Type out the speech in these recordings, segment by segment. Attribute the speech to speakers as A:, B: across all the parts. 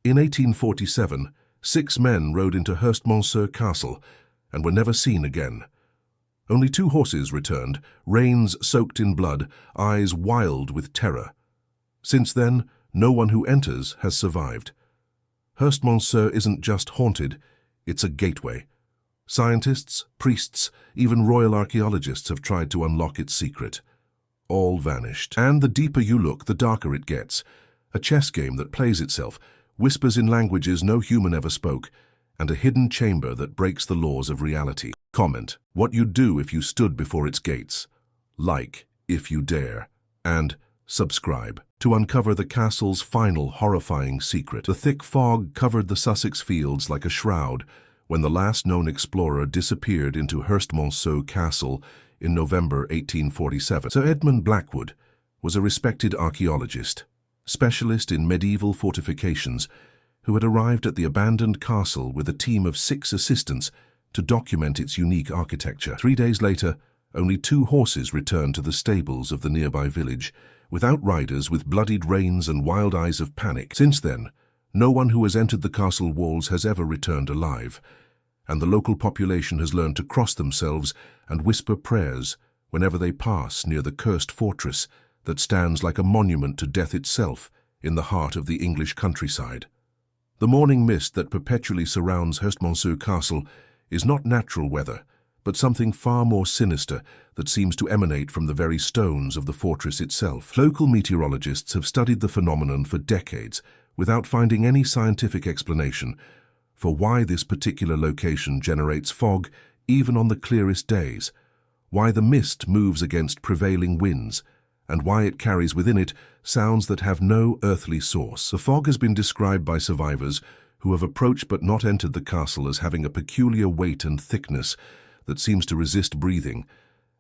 A: In 1847, 6 men rode into Herstmonceux Castle and were never seen again. Only 2 horses returned, reins soaked in blood, eyes wild with terror. Since then, no one who enters has survived. Herstmonceux isn't just haunted, it's a gateway. Scientists, priests, even royal archaeologists have tried to unlock its secret. All vanished. And the deeper you look, the darker it gets. A chess game that plays itself, whispers in languages no human ever spoke, and a hidden chamber that breaks the laws of reality. Comment what you'd do if you stood before its gates. Like, if you dare. And subscribe to uncover the castle's final horrifying secret. The thick fog covered the Sussex fields like a shroud when the last known explorer disappeared into Herstmonceux Castle in November 1847. Sir Edmund Blackwood was a respected archaeologist, specialist in medieval fortifications, who had arrived at the abandoned castle with a team of 6 assistants to document its unique architecture. 3 days later, only 2 horses returned to the stables of the nearby village, without riders, with bloodied reins and wild eyes of panic. Since then, no one who has entered the castle walls has ever returned alive, and the local population has learned to cross themselves and whisper prayers whenever they pass near the cursed fortress that stands like a monument to death itself in the heart of the English countryside. The morning mist that perpetually surrounds Herstmonceux Castle is not natural weather, but something far more sinister that seems to emanate from the very stones of the fortress itself. Local meteorologists have studied the phenomenon for decades without finding any scientific explanation for why this particular location generates fog even on the clearest days, why the mist moves against prevailing winds, and why it carries within it sounds that have no earthly source. The fog has been described by survivors who have approached but not entered the castle as having a peculiar weight and thickness that seems to resist breathing,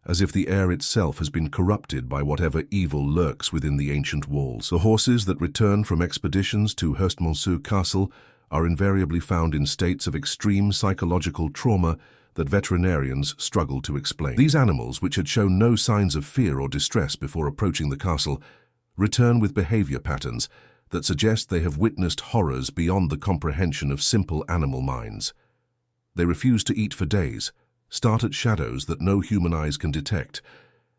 A: as if the air itself has been corrupted by whatever evil lurks within the ancient walls. The horses that return from expeditions to Herstmonceux Castle are invariably found in states of extreme psychological trauma that veterinarians struggle to explain. These animals, which had shown no signs of fear or distress before approaching the castle, return with behavior patterns that suggest they have witnessed horrors beyond the comprehension of simple animal minds. They refuse to eat for days, start at shadows that no human eyes can detect,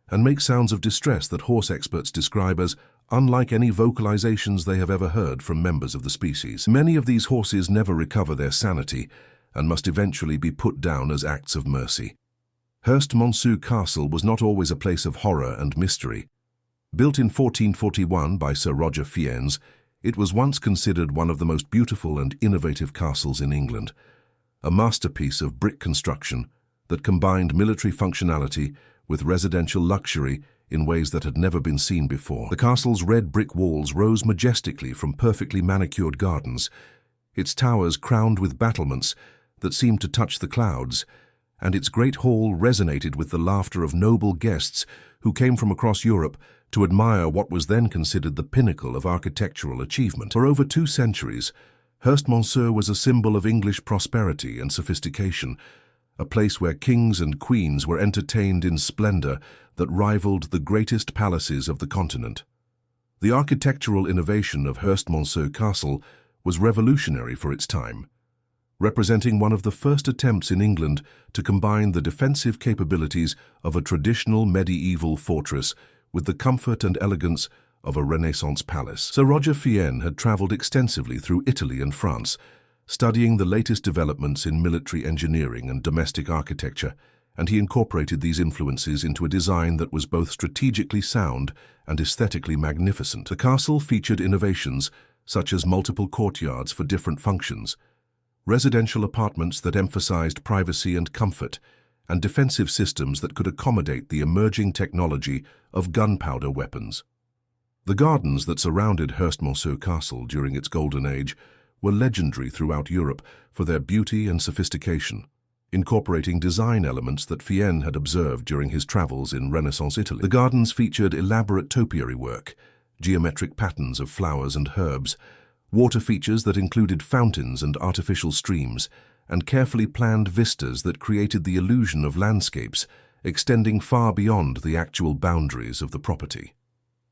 A: and make sounds of distress that horse experts describe as unlike any vocalizations they have ever heard from members of the species. Many of these horses never recover their sanity and must eventually be put down as acts of mercy. Herstmonceux Castle was not always a place of horror and mystery. Built in 1441 by Sir Roger Fiennes, it was once considered one of the most beautiful and innovative castles in England, a masterpiece of brick construction that combined military functionality with residential luxury in ways that had never been seen before. The castle's red brick walls rose majestically from perfectly manicured gardens, its towers crowned with battlements that seemed to touch the clouds, and its great hall resonated with the laughter of noble guests who came from across Europe to admire what was then considered the pinnacle of architectural achievement. For over 2 centuries, Herstmonceux was a symbol of English prosperity and sophistication, a place where kings and queens were entertained in splendor that rivaled the greatest palaces of the continent. The architectural innovation of Herstmonceux Castle was revolutionary for its time, representing one of the first attempts in England to combine the defensive capabilities of a traditional medieval fortress with the comfort and elegance of a Renaissance palace. Sir Roger Fiennes had traveled extensively through Italy and France, studying the latest developments in military engineering and domestic architecture, and he incorporated these influences into a design that was both strategically sound and aesthetically magnificent. The castle featured innovations such as multiple courtyards for different functions, residential apartments that emphasized privacy and comfort, and defensive systems that could accommodate the emerging technology of gunpowder weapons. The gardens that surrounded Herstmonceux Castle during its golden age were legendary throughout Europe for their beauty and sophistication, incorporating design elements that Fiennes had observed during his travels in Renaissance Italy. The gardens featured elaborate topiary work, geometric patterns of flowers and herbs, water features that included fountains and artificial streams, and carefully planned vistas that created the illusion of landscapes extending far beyond the actual boundaries of the property.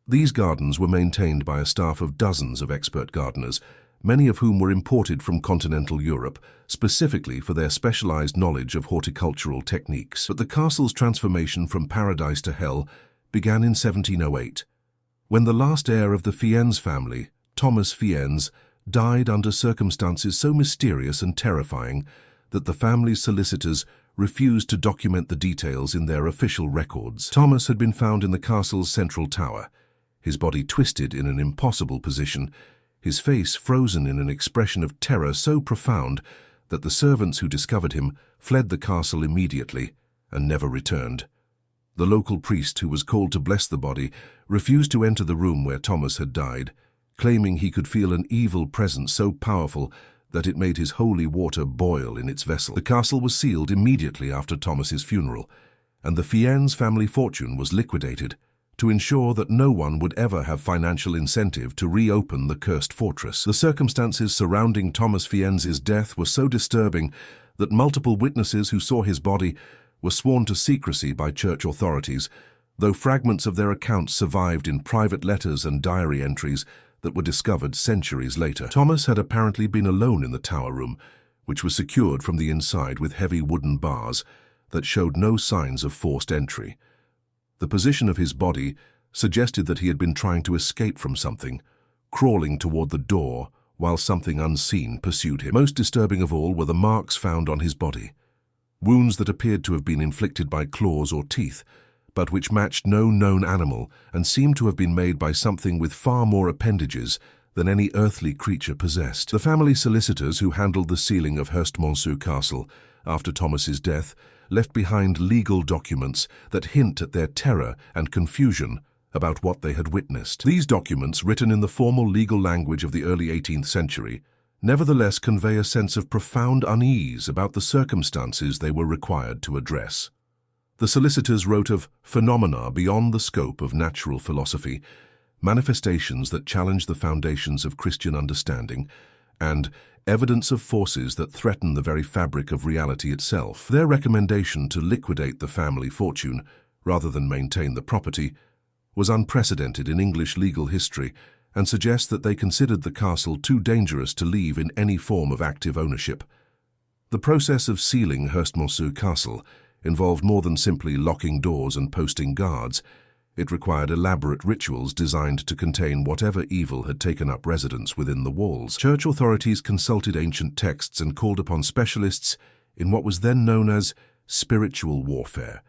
A: These gardens were maintained by a staff of dozens of expert gardeners, many of whom were imported from continental Europe, specifically for their specialized knowledge of horticultural techniques. But the castle's transformation from paradise to hell began in 1708, when the last heir of the Fiennes family, Thomas Fiennes, died under circumstances so mysterious and terrifying that the family's solicitors refused to document the details in their official records. Thomas had been found in the castle's central tower, his body twisted in an impossible position, his face frozen in an expression of terror so profound that the servants who discovered him fled the castle immediately and never returned. The local priest who was called to bless the body refused to enter the room where Thomas had died, claiming he could feel an evil presence so powerful that it made his holy water boil in its vessel. The castle was sealed immediately after Thomas's funeral, and the Fiennes family fortune was liquidated to ensure that no one would ever have financial incentive to reopen the cursed fortress. The circumstances surrounding Thomas Fiennes' death were so disturbing that multiple witnesses who saw his body were sworn to secrecy by church authorities, though fragments of their accounts survived in private letters and diary entries that were discovered centuries later. Thomas had apparently been alone in the tower room, which was secured from the inside with heavy wooden bars that showed no signs of forced entry. The position of his body suggested that he had been trying to escape from something, crawling toward the door while something unseen pursued him. Most disturbing of all were the marks found on his body, wounds that appeared to have been inflicted by claws or teeth, but which matched no known animal and seemed to have been made by something with far more appendages than any earthly creature possessed. The family solicitors who handled the sealing of Herstmonceux Castle after Thomas's death left behind legal documents that hint at their terror and confusion about what they had witnessed. These documents, written in the formal legal language of the early 18th century, nevertheless convey a sense of profound unease about the circumstances they were required to address. The solicitors wrote of phenomena beyond the scope of natural philosophy, manifestations that challenge the foundations of Christian understanding, and evidence of forces that threaten the very fabric of reality itself. Their recommendation to liquidate the family fortune, rather than maintain the property, was unprecedented in English legal history and suggests that they considered the castle too dangerous to leave in any form of active ownership. The process of sealing Herstmonceux Castle involved more than simply locking doors and posting guards. It required elaborate rituals designed to contain whatever evil had taken up residence within the walls. Church authorities consulted ancient texts and called upon specialists in what was then known as spiritual warfare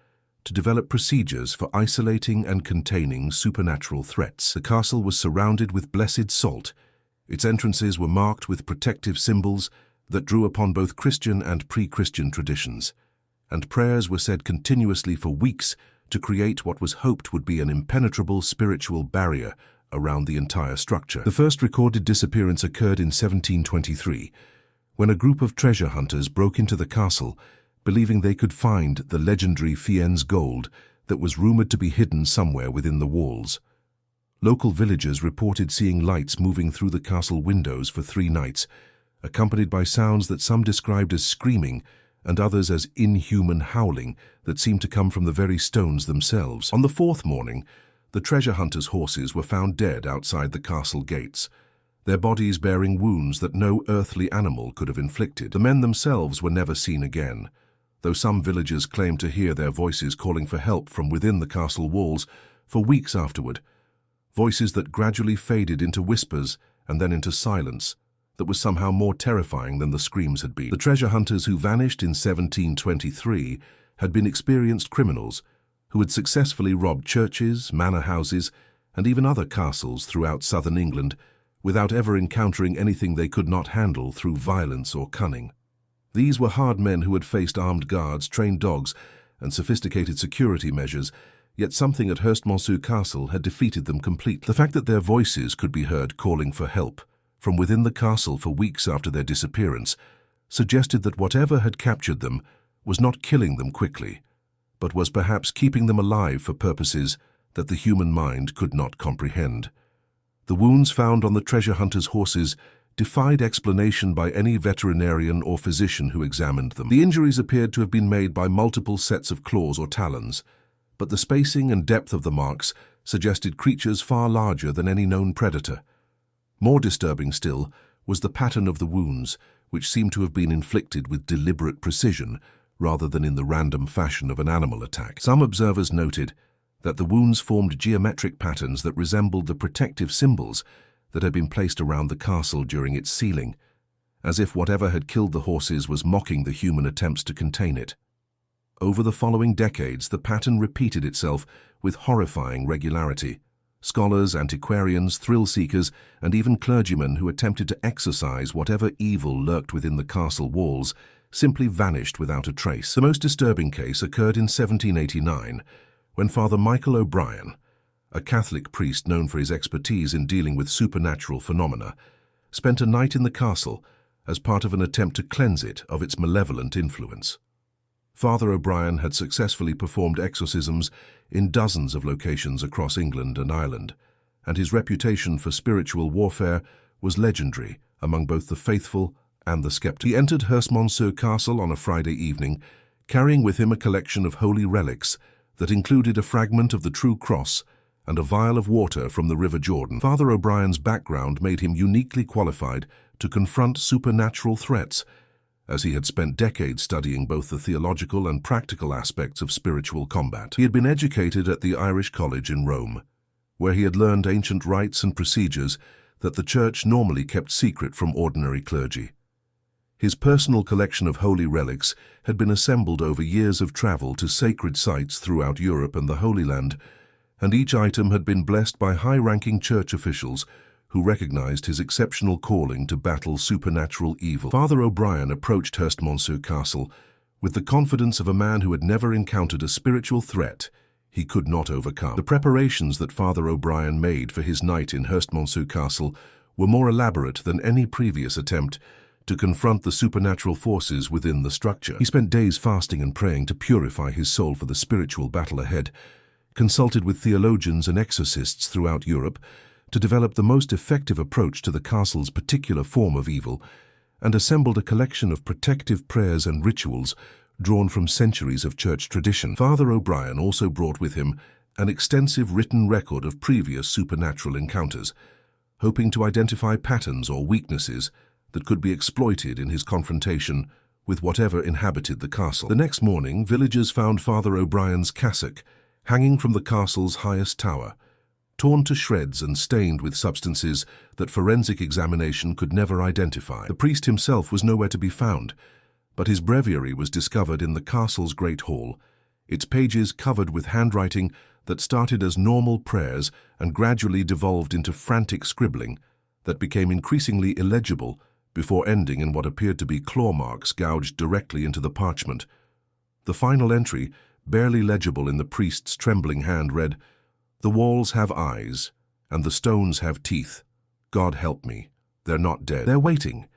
A: to develop procedures for isolating and containing supernatural threats. The castle was surrounded with blessed salt. Its entrances were marked with protective symbols that drew upon both Christian and pre-Christian traditions, and prayers were said continuously for weeks to create what was hoped would be an impenetrable spiritual barrier around the entire structure. The first recorded disappearance occurred in 1723, when a group of treasure hunters broke into the castle, believing they could find the legendary Fiennes gold that was rumored to be hidden somewhere within the walls. Local villagers reported seeing lights moving through the castle windows for 3 nights, accompanied by sounds that some described as screaming and others as inhuman howling that seemed to come from the very stones themselves. On the 4th morning, the treasure hunters' horses were found dead outside the castle gates, their bodies bearing wounds that no earthly animal could have inflicted. The men themselves were never seen again, though some villagers claimed to hear their voices calling for help from within the castle walls for weeks afterward, voices that gradually faded into whispers and then into silence that was somehow more terrifying than the screams had been. The treasure hunters who vanished in 1723 had been experienced criminals who had successfully robbed churches, manor houses, and even other castles throughout southern England without ever encountering anything they could not handle through violence or cunning. These were hard men who had faced armed guards, trained dogs, and sophisticated security measures, yet something at Herstmonceux Castle had defeated them completely. The fact that their voices could be heard calling for help from within the castle for weeks after their disappearance suggested that whatever had captured them was not killing them quickly, but was perhaps keeping them alive for purposes that the human mind could not comprehend. The wounds found on the treasure hunters' horses defied explanation by any veterinarian or physician who examined them. The injuries appeared to have been made by multiple sets of claws or talons, but the spacing and depth of the marks suggested creatures far larger than any known predator. More disturbing still was the pattern of the wounds, which seemed to have been inflicted with deliberate precision rather than in the random fashion of an animal attack. Some observers noted that the wounds formed geometric patterns that resembled the protective symbols that had been placed around the castle during its sealing, as if whatever had killed the horses was mocking the human attempts to contain it. Over the following decades, the pattern repeated itself with horrifying regularity. Scholars, antiquarians, thrill-seekers, and even clergymen who attempted to exorcise whatever evil lurked within the castle walls simply vanished without a trace. The most disturbing case occurred in 1789, when Father Michael O'Brien, a Catholic priest known for his expertise in dealing with supernatural phenomena, spent a night in the castle as part of an attempt to cleanse it of its malevolent influence. Father O'Brien had successfully performed exorcisms in dozens of locations across England and Ireland, and his reputation for spiritual warfare was legendary among both the faithful and the skeptical. He entered Herstmonceux Castle on a Friday evening, carrying with him a collection of holy relics that included a fragment of the True Cross and a vial of water from the River Jordan. Father O'Brien's background made him uniquely qualified to confront supernatural threats, as he had spent decades studying both the theological and practical aspects of spiritual combat. He had been educated at the Irish College in Rome, where he had learned ancient rites and procedures that the Church normally kept secret from ordinary clergy. His personal collection of holy relics had been assembled over years of travel to sacred sites throughout Europe and the Holy Land, and each item had been blessed by high-ranking church officials who recognized his exceptional calling to battle supernatural evil. Father O'Brien approached Herstmonceux Castle with the confidence of a man who had never encountered a spiritual threat he could not overcome. The preparations that Father O'Brien made for his night in Herstmonceux Castle were more elaborate than any previous attempt to confront the supernatural forces within the structure. He spent days fasting and praying to purify his soul for the spiritual battle ahead, consulted with theologians and exorcists throughout Europe to develop the most effective approach to the castle's particular form of evil, and assembled a collection of protective prayers and rituals drawn from centuries of church tradition. Father O'Brien also brought with him an extensive written record of previous supernatural encounters, hoping to identify patterns or weaknesses that could be exploited in his confrontation with whatever inhabited the castle. The next morning, villagers found Father O'Brien's cassock hanging from the castle's highest tower, torn to shreds and stained with substances that forensic examination could never identify. The priest himself was nowhere to be found, but his breviary was discovered in the castle's great hall, its pages covered with handwriting that started as normal prayers and gradually devolved into frantic scribbling that became increasingly illegible before ending in what appeared to be claw marks gouged directly into the parchment. The final entry, barely legible in the priest's trembling hand, read, "The walls have eyes, and the stones have teeth. God help me. They're not dead. They're waiting."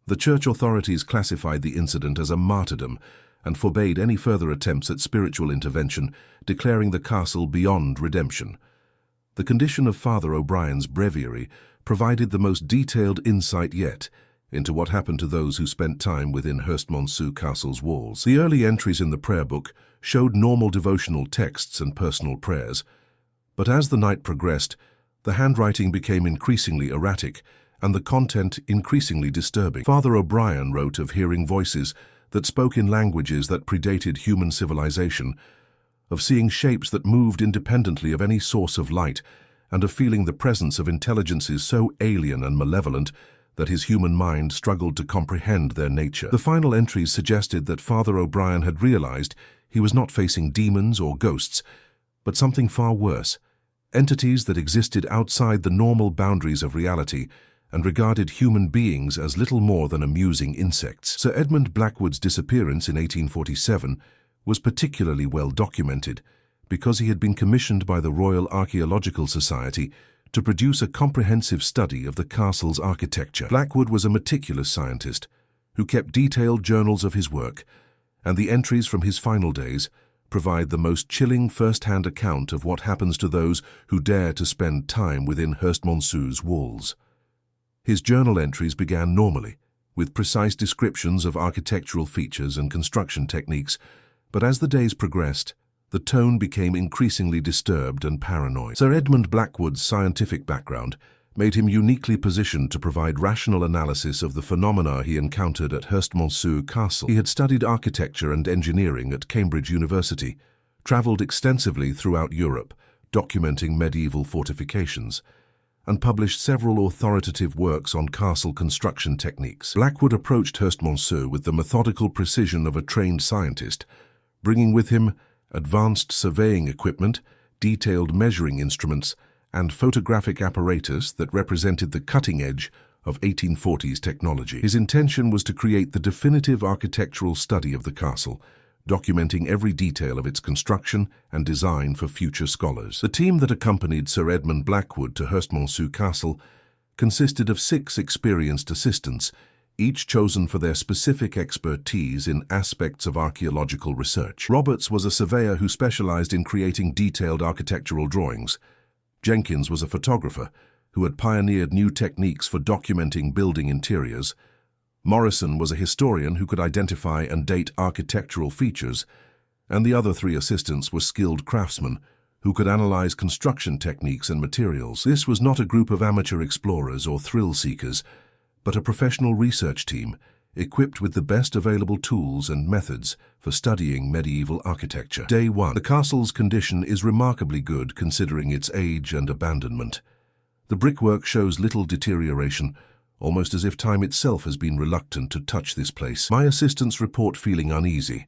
A: The church authorities classified the incident as a martyrdom and forbade any further attempts at spiritual intervention, declaring the castle beyond redemption. The condition of Father O'Brien's breviary provided the most detailed insight yet into what happened to those who spent time within Herstmonceux Castle's walls. The early entries in the prayer book showed normal devotional texts and personal prayers, but as the night progressed, the handwriting became increasingly erratic and the content increasingly disturbing. Father O'Brien wrote of hearing voices that spoke in languages that predated human civilization, of seeing shapes that moved independently of any source of light, and of feeling the presence of intelligences so alien and malevolent that his human mind struggled to comprehend their nature. The final entries suggested that Father O'Brien had realized he was not facing demons or ghosts, but something far worse, entities that existed outside the normal boundaries of reality and regarded human beings as little more than amusing insects. Sir Edmund Blackwood's disappearance in 1847 was particularly well documented because he had been commissioned by the Royal Archaeological Society to produce a comprehensive study of the castle's architecture. Blackwood was a meticulous scientist who kept detailed journals of his work, and the entries from his final days provide the most chilling first-hand account of what happens to those who dare to spend time within Herstmonceux's walls. His journal entries began normally, with precise descriptions of architectural features and construction techniques, but as the days progressed, the tone became increasingly disturbed and paranoid. Sir Edmund Blackwood's scientific background made him uniquely positioned to provide rational analysis of the phenomena he encountered at Herstmonceux Castle. He had studied architecture and engineering at Cambridge University, travelled extensively throughout Europe, documenting medieval fortifications, and published several authoritative works on castle construction techniques. Blackwood approached Herstmonceux with the methodical precision of a trained scientist, bringing with him advanced surveying equipment, detailed measuring instruments, and photographic apparatus that represented the cutting edge of 1840s technology. His intention was to create the definitive architectural study of the castle, documenting every detail of its construction and design for future scholars. The team that accompanied Sir Edmund Blackwood to Herstmonceux Castle consisted of 6 experienced assistants, each chosen for their specific expertise in aspects of archaeological research. Roberts was a surveyor who specialized in creating detailed architectural drawings. Jenkins was a photographer who had pioneered new techniques for documenting building interiors. Morrison was a historian who could identify and date architectural features, and the other 3 assistants were skilled craftsmen who could analyze construction techniques and materials. This was not a group of amateur explorers or thrill seekers, but a professional research team equipped with the best available tools and methods for studying medieval architecture. Day 1. The castle's condition is remarkably good considering its age and abandonment. The brickwork shows little deterioration, almost as if time itself has been reluctant to touch this place. My assistants report feeling uneasy,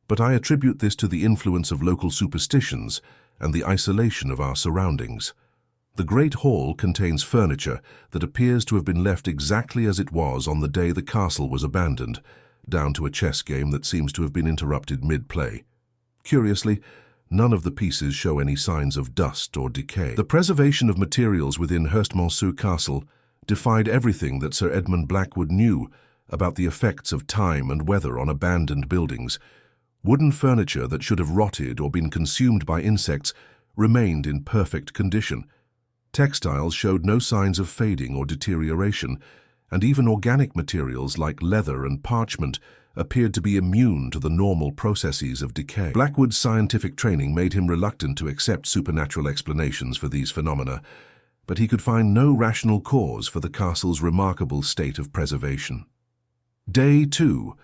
A: but I attribute this to the influence of local superstitions and the isolation of our surroundings. The Great Hall contains furniture that appears to have been left exactly as it was on the day the castle was abandoned, down to a chess game that seems to have been interrupted mid-play. Curiously, none of the pieces show any signs of dust or decay. The preservation of materials within Herstmonceux Castle defied everything that Sir Edmund Blackwood knew about the effects of time and weather on abandoned buildings. Wooden furniture that should have rotted or been consumed by insects remained in perfect condition. Textiles showed no signs of fading or deterioration, and even organic materials like leather and parchment appeared to be immune to the normal processes of decay. Blackwood's scientific training made him reluctant to accept supernatural explanations for these phenomena, but he could find no rational cause for the castle's remarkable state of preservation. Day 2.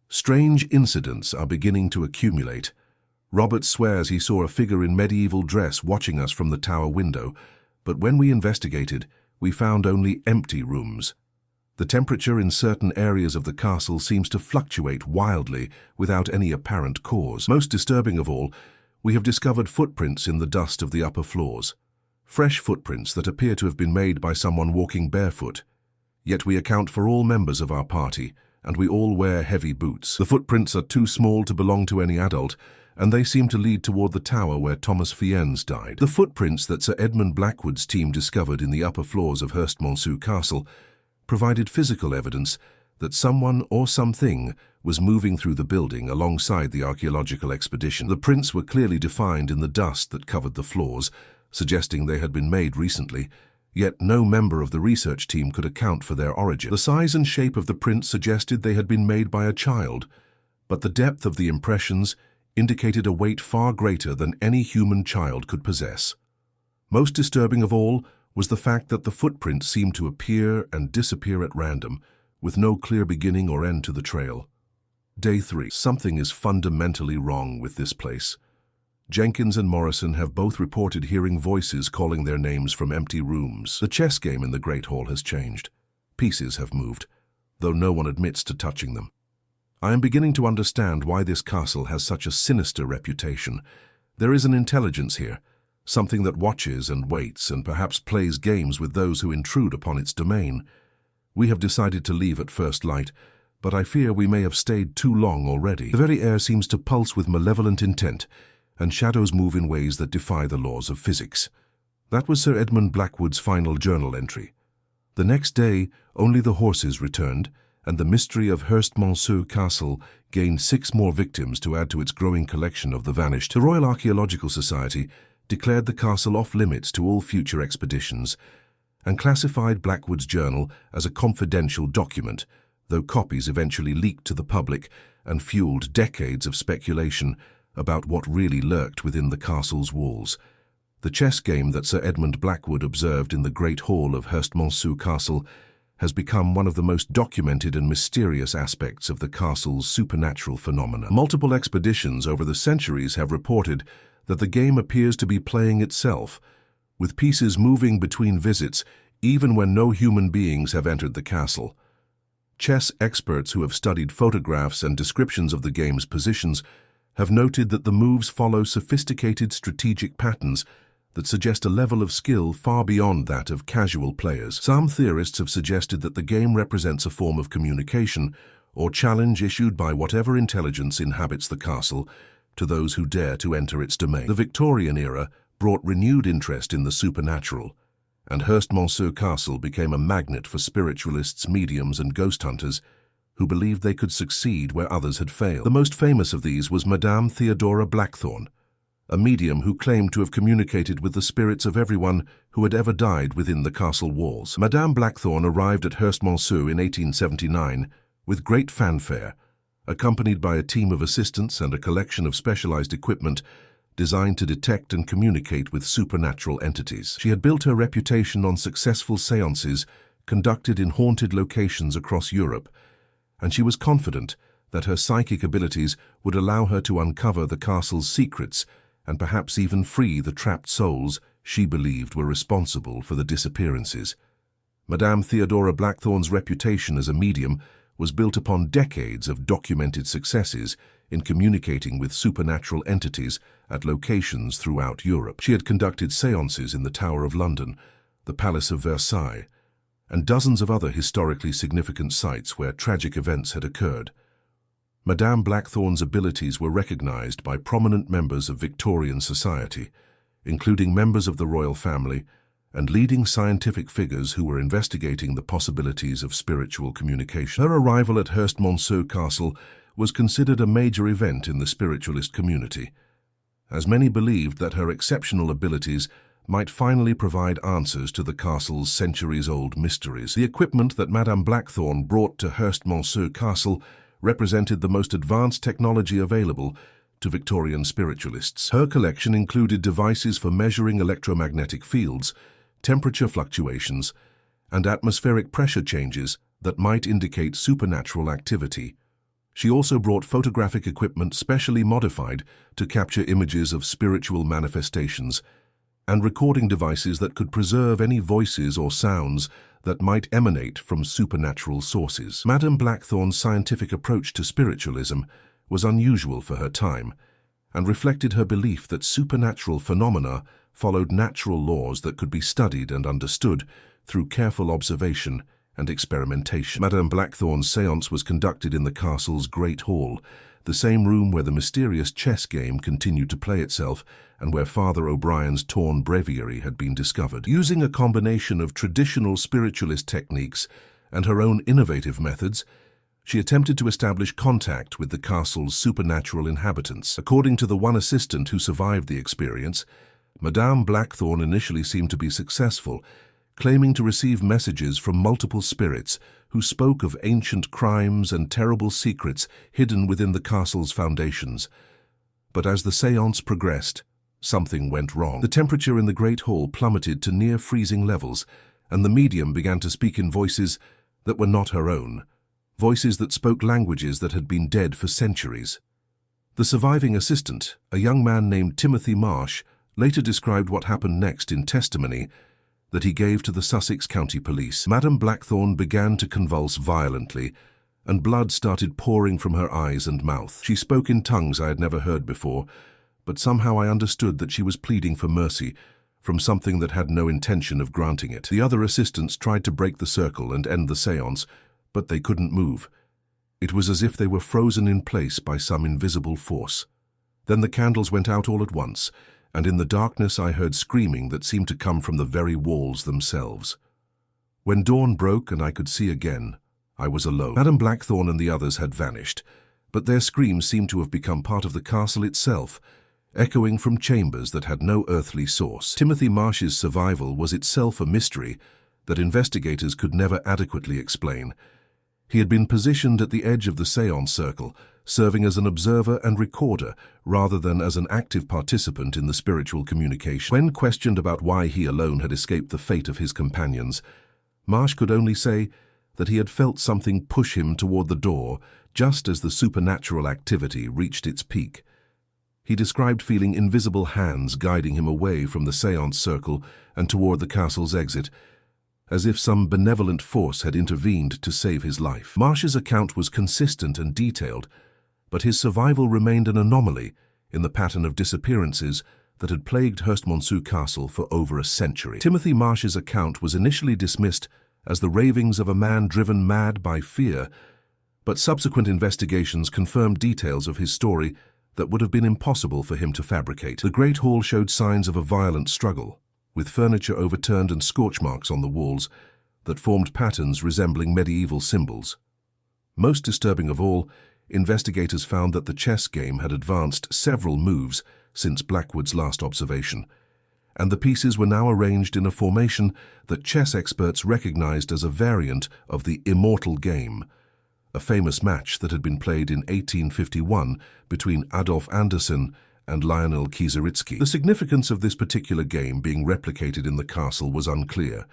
A: Strange incidents are beginning to accumulate. Robert swears he saw a figure in medieval dress watching us from the tower window, but when we investigated, we found only empty rooms. The temperature in certain areas of the castle seems to fluctuate wildly without any apparent cause. Most disturbing of all, we have discovered footprints in the dust of the upper floors. Fresh footprints that appear to have been made by someone walking barefoot. Yet we account for all members of our party, and we all wear heavy boots. The footprints are too small to belong to any adult, and they seem to lead toward the tower where Thomas Fiennes died. The footprints that Sir Edmund Blackwood's team discovered in the upper floors of Herstmonceux Castle provided physical evidence that someone or something was moving through the building alongside the archaeological expedition. The prints were clearly defined in the dust that covered the floors, suggesting they had been made recently, yet no member of the research team could account for their origin. The size and shape of the prints suggested they had been made by a child, but the depth of the impressions indicated a weight far greater than any human child could possess. Most disturbing of all was the fact that the footprints seemed to appear and disappear at random, with no clear beginning or end to the trail. Day 3. Something is fundamentally wrong with this place. Jenkins and Morrison have both reported hearing voices calling their names from empty rooms. The chess game in the Great Hall has changed. Pieces have moved, though no one admits to touching them. I am beginning to understand why this castle has such a sinister reputation. There is an intelligence here, something that watches and waits and perhaps plays games with those who intrude upon its domain. We have decided to leave at first light, but I fear we may have stayed too long already. The very air seems to pulse with malevolent intent, and shadows move in ways that defy the laws of physics. That was Sir Edmund Blackwood's final journal entry. The next day, only the horses returned, and the mystery of Herstmonceux Castle gained 6 more victims to add to its growing collection of the vanished. The Royal Archaeological Society declared the castle off-limits to all future expeditions and classified Blackwood's journal as a confidential document, though copies eventually leaked to the public and fueled decades of speculation about what really lurked within the castle's walls. The chess game that Sir Edmund Blackwood observed in the Great Hall of Herstmonceux Castle has become one of the most documented and mysterious aspects of the castle's supernatural phenomena. Multiple expeditions over the centuries have reported that the game appears to be playing itself, with pieces moving between visits even when no human beings have entered the castle. Chess experts who have studied photographs and descriptions of the game's positions have noted that the moves follow sophisticated strategic patterns that suggest a level of skill far beyond that of casual players. Some theorists have suggested that the game represents a form of communication or challenge issued by whatever intelligence inhabits the castle to those who dare to enter its domain. The Victorian era brought renewed interest in the supernatural, and Herstmonceux Castle became a magnet for spiritualists, mediums, and ghost hunters who believed they could succeed where others had failed. The most famous of these was Madame Theodora Blackthorne, a medium who claimed to have communicated with the spirits of everyone who had ever died within the castle walls. Madame Blackthorne arrived at Herstmonceux in 1879 with great fanfare, accompanied by a team of assistants and a collection of specialized equipment designed to detect and communicate with supernatural entities. She had built her reputation on successful séances conducted in haunted locations across Europe, and she was confident that her psychic abilities would allow her to uncover the castle's secrets and perhaps even free the trapped souls she believed were responsible for the disappearances. Madame Theodora Blackthorne's reputation as a medium was built upon decades of documented successes in communicating with supernatural entities at locations throughout Europe. She had conducted séances in the Tower of London, the Palace of Versailles, and dozens of other historically significant sites where tragic events had occurred. Madame Blackthorne's abilities were recognized by prominent members of Victorian society, including members of the royal family and leading scientific figures who were investigating the possibilities of spiritual communication. Her arrival at Herstmonceux Castle was considered a major event in the spiritualist community, as many believed that her exceptional abilities might finally provide answers to the castle's centuries-old mysteries. The equipment that Madame Blackthorne brought to Herstmonceux Castle represented the most advanced technology available to Victorian spiritualists. Her collection included devices for measuring electromagnetic fields, temperature fluctuations, and atmospheric pressure changes that might indicate supernatural activity. She also brought photographic equipment specially modified to capture images of spiritual manifestations, and recording devices that could preserve any voices or sounds that might emanate from supernatural sources. Madame Blackthorne's scientific approach to spiritualism was unusual for her time and reflected her belief that supernatural phenomena followed natural laws that could be studied and understood through careful observation and experimentation. Madame Blackthorne's séance was conducted in the castle's Great Hall, the same room where the mysterious chess game continued to play itself and where Father O'Brien's torn breviary had been discovered. Using a combination of traditional spiritualist techniques and her own innovative methods, she attempted to establish contact with the castle's supernatural inhabitants. According to the one assistant who survived the experience, Madame Blackthorne initially seemed to be successful, claiming to receive messages from multiple spirits who spoke of ancient crimes and terrible secrets hidden within the castle's foundations. But as the séance progressed, something went wrong. The temperature in the Great Hall plummeted to near freezing levels, and the medium began to speak in voices that were not her own, voices that spoke languages that had been dead for centuries. The surviving assistant, a young man named Timothy Marsh, later described what happened next in testimony that he gave to the Sussex County Police. Madame Blackthorne began to convulse violently, and blood started pouring from her eyes and mouth. She spoke in tongues I had never heard before, but somehow I understood that she was pleading for mercy from something that had no intention of granting it. The other assistants tried to break the circle and end the séance, but they couldn't move. It was as if they were frozen in place by some invisible force. Then the candles went out all at once, and in the darkness I heard screaming that seemed to come from the very walls themselves. When dawn broke and I could see again, I was alone. Madame Blackthorne and the others had vanished, but their screams seemed to have become part of the castle itself, echoing from chambers that had no earthly source. Timothy Marsh's survival was itself a mystery that investigators could never adequately explain. He had been positioned at the edge of the séance circle, serving as an observer and recorder rather than as an active participant in the spiritual communication. When questioned about why he alone had escaped the fate of his companions, Marsh could only say that he had felt something push him toward the door just as the supernatural activity reached its peak. He described feeling invisible hands guiding him away from the séance circle and toward the castle's exit, as if some benevolent force had intervened to save his life. Marsh's account was consistent and detailed, but his survival remained an anomaly in the pattern of disappearances that had plagued Herstmonceux Castle for over a century. Timothy Marsh's account was initially dismissed as the ravings of a man driven mad by fear, but subsequent investigations confirmed details of his story that would have been impossible for him to fabricate. The Great Hall showed signs of a violent struggle, with furniture overturned and scorch marks on the walls that formed patterns resembling medieval symbols. Most disturbing of all, investigators found that the chess game had advanced several moves since Blackwood's last observation, and the pieces were now arranged in a formation that chess experts recognized as a variant of the immortal game, a famous match that had been played in 1851 between Adolf Anderssen and Lionel Kieseritzky. The significance of this particular game being replicated in the castle was unclear,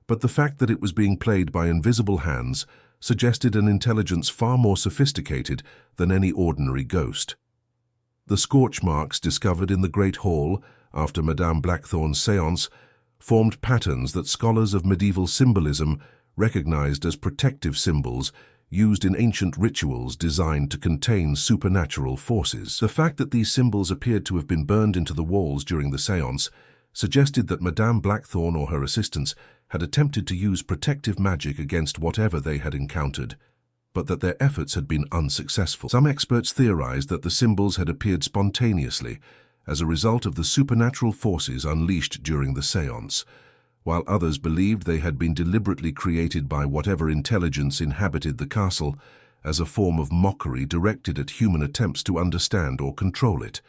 A: but the fact that it was being played by invisible hands suggested an intelligence far more sophisticated than any ordinary ghost. The scorch marks discovered in the Great Hall after Madame Blackthorne's séance formed patterns that scholars of medieval symbolism recognized as protective symbols used in ancient rituals designed to contain supernatural forces. The fact that these symbols appeared to have been burned into the walls during the séance suggested that Madame Blackthorne or her assistants had attempted to use protective magic against whatever they had encountered, but that their efforts had been unsuccessful. Some experts theorized that the symbols had appeared spontaneously as a result of the supernatural forces unleashed during the séance, while others believed they had been deliberately created by whatever intelligence inhabited the castle as a form of mockery directed at human attempts to understand or control it.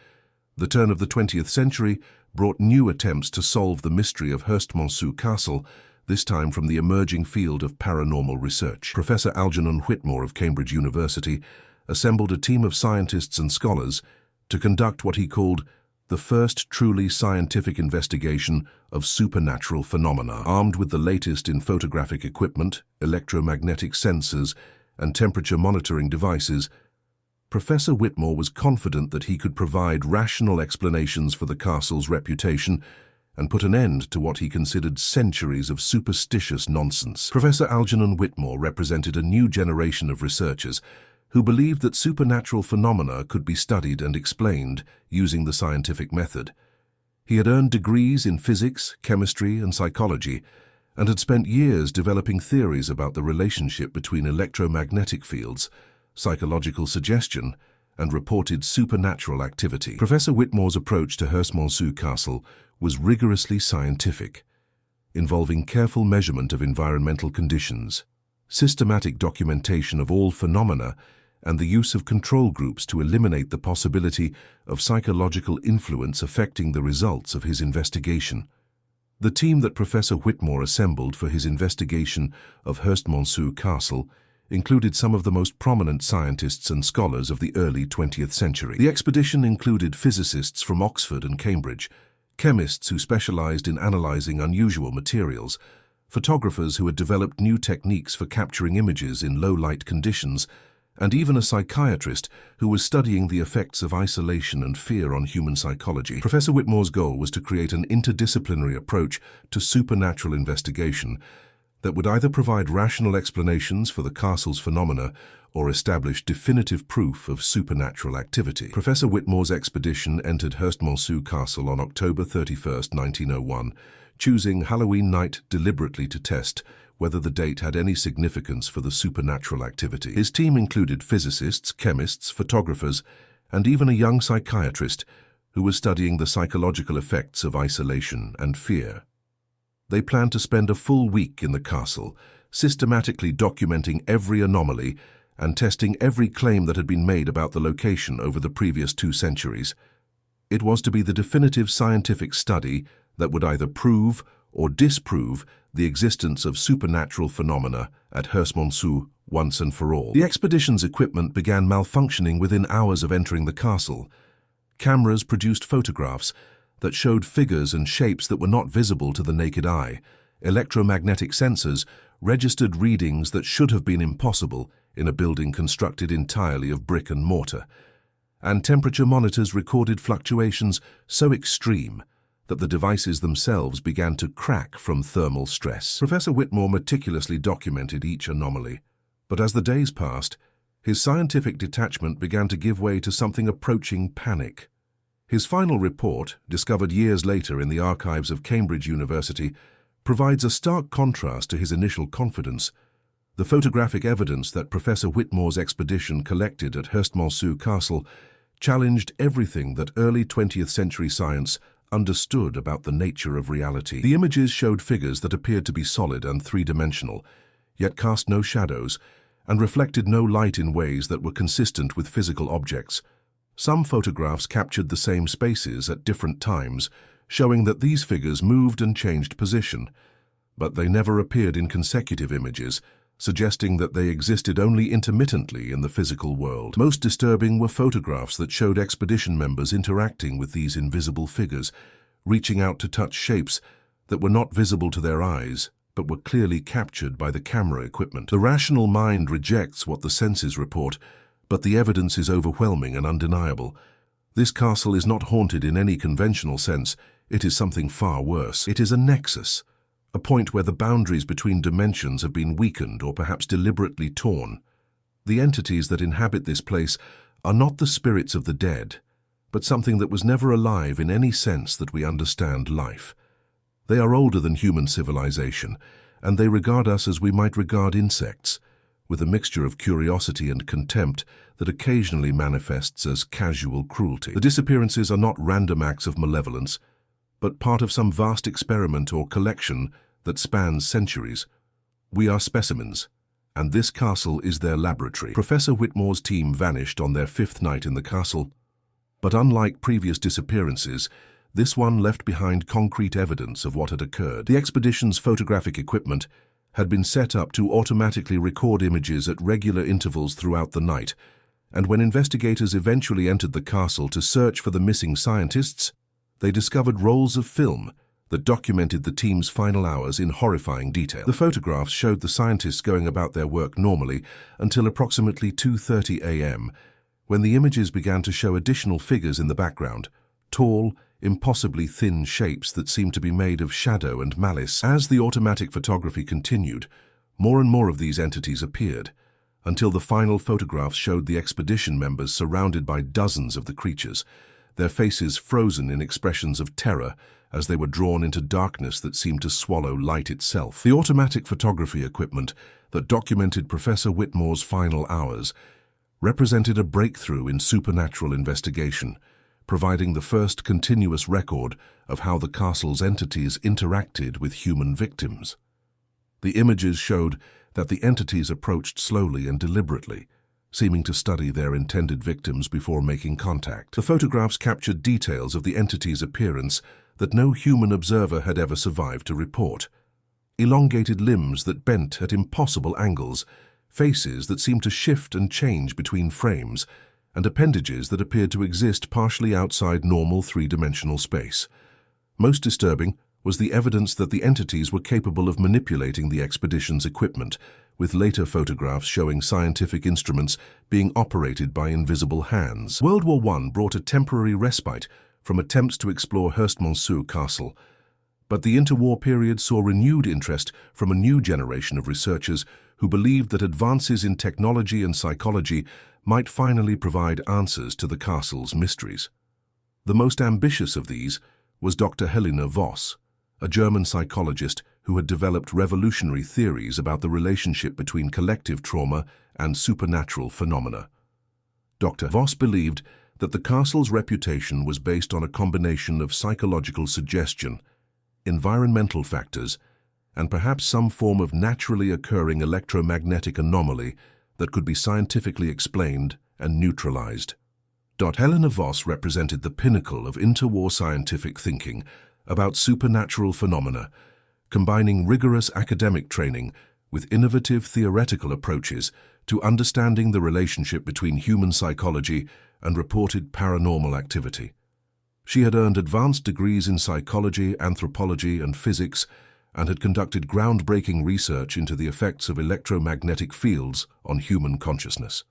A: The turn of the 20th century brought new attempts to solve the mystery of Herstmonceux Castle, this time from the emerging field of paranormal research. Professor Algernon Whitmore of Cambridge University assembled a team of scientists and scholars to conduct what he called the first truly scientific investigation of supernatural phenomena. Armed with the latest in photographic equipment, electromagnetic sensors, and temperature monitoring devices, Professor Whitmore was confident that he could provide rational explanations for the castle's reputation and put an end to what he considered centuries of superstitious nonsense. Professor Algernon Whitmore represented a new generation of researchers who believed that supernatural phenomena could be studied and explained using the scientific method. He had earned degrees in physics, chemistry, and psychology, and had spent years developing theories about the relationship between electromagnetic fields, psychological suggestion, and reported supernatural activity. Professor Whitmore's approach to Herstmonceux Castle was rigorously scientific, involving careful measurement of environmental conditions, systematic documentation of all phenomena, and the use of control groups to eliminate the possibility of psychological influence affecting the results of his investigation. The team that Professor Whitmore assembled for his investigation of Herstmonceux Castle included some of the most prominent scientists and scholars of the early 20th century. The expedition included physicists from Oxford and Cambridge, chemists who specialized in analyzing unusual materials, photographers who had developed new techniques for capturing images in low-light conditions, and even a psychiatrist who was studying the effects of isolation and fear on human psychology. Professor Whitmore's goal was to create an interdisciplinary approach to supernatural investigation that would either provide rational explanations for the castle's phenomena or establish definitive proof of supernatural activity. Professor Whitmore's expedition entered Herstmonceux Castle on October 31, 1901, choosing Halloween night deliberately to test whether the date had any significance for the supernatural activity. His team included physicists, chemists, photographers, and even a young psychiatrist who was studying the psychological effects of isolation and fear. They planned to spend a full week in the castle, systematically documenting every anomaly and testing every claim that had been made about the location over the previous 2 centuries. It was to be the definitive scientific study that would either prove or disprove the existence of supernatural phenomena at Herstmonceux once and for all. The expedition's equipment began malfunctioning within hours of entering the castle. Cameras produced photographs that showed figures and shapes that were not visible to the naked eye. Electromagnetic sensors registered readings that should have been impossible in a building constructed entirely of brick and mortar. And temperature monitors recorded fluctuations so extreme that the devices themselves began to crack from thermal stress. Professor Whitmore meticulously documented each anomaly, but as the days passed, his scientific detachment began to give way to something approaching panic. His final report, discovered years later in the archives of Cambridge University, provides a stark contrast to his initial confidence. The photographic evidence that Professor Whitmore's expedition collected at Herstmonceux Castle challenged everything that early 20th century science understood about the nature of reality. The images showed figures that appeared to be solid and three-dimensional, yet cast no shadows and reflected no light in ways that were consistent with physical objects. Some photographs captured the same spaces at different times, showing that these figures moved and changed position, but they never appeared in consecutive images, suggesting that they existed only intermittently in the physical world. Most disturbing were photographs that showed expedition members interacting with these invisible figures, reaching out to touch shapes that were not visible to their eyes, but were clearly captured by the camera equipment. The rational mind rejects what the senses report, but the evidence is overwhelming and undeniable. This castle is not haunted in any conventional sense. It is something far worse. It is a nexus, a point where the boundaries between dimensions have been weakened or perhaps deliberately torn. The entities that inhabit this place are not the spirits of the dead, but something that was never alive in any sense that we understand life. They are older than human civilization, and they regard us as we might regard insects, with a mixture of curiosity and contempt that occasionally manifests as casual cruelty. The disappearances are not random acts of malevolence, but part of some vast experiment or collection that spans centuries. We are specimens, and this castle is their laboratory. Professor Whitmore's team vanished on their 5th night in the castle, but unlike previous disappearances, this one left behind concrete evidence of what had occurred. The expedition's photographic equipment had been set up to automatically record images at regular intervals throughout the night, and when investigators eventually entered the castle to search for the missing scientists, they discovered rolls of film that documented the team's final hours in horrifying detail. The photographs showed the scientists going about their work normally until approximately 2:30 a.m., when the images began to show additional figures in the background, tall, impossibly thin shapes that seemed to be made of shadow and malice. As the automatic photography continued, more and more of these entities appeared, until the final photographs showed the expedition members surrounded by dozens of the creatures, their faces frozen in expressions of terror as they were drawn into darkness that seemed to swallow light itself. The automatic photography equipment that documented Professor Whitmore's final hours represented a breakthrough in supernatural investigation, providing the first continuous record of how the castle's entities interacted with human victims. The images showed that the entities approached slowly and deliberately, seeming to study their intended victims before making contact. The photographs captured details of the entity's appearance that no human observer had ever survived to report. Elongated limbs that bent at impossible angles, faces that seemed to shift and change between frames, and appendages that appeared to exist partially outside normal three-dimensional space. Most disturbing was the evidence that the entities were capable of manipulating the expedition's equipment, with later photographs showing scientific instruments being operated by invisible hands. World War I brought a temporary respite from attempts to explore Herstmonceux Castle, but the interwar period saw renewed interest from a new generation of researchers who believed that advances in technology and psychology might finally provide answers to the castle's mysteries. The most ambitious of these was Dr. Helena Voss, a German psychologist who had developed revolutionary theories about the relationship between collective trauma and supernatural phenomena. Dr. Voss believed that the castle's reputation was based on a combination of psychological suggestion, environmental factors, and perhaps some form of naturally occurring electromagnetic anomaly that could be scientifically explained and neutralized. Helena Voss represented the pinnacle of interwar scientific thinking about supernatural phenomena, combining rigorous academic training with innovative theoretical approaches to understanding the relationship between human psychology and reported paranormal activity. She had earned advanced degrees in psychology, anthropology, and physics, and had conducted groundbreaking research into the effects of electromagnetic fields on human consciousness.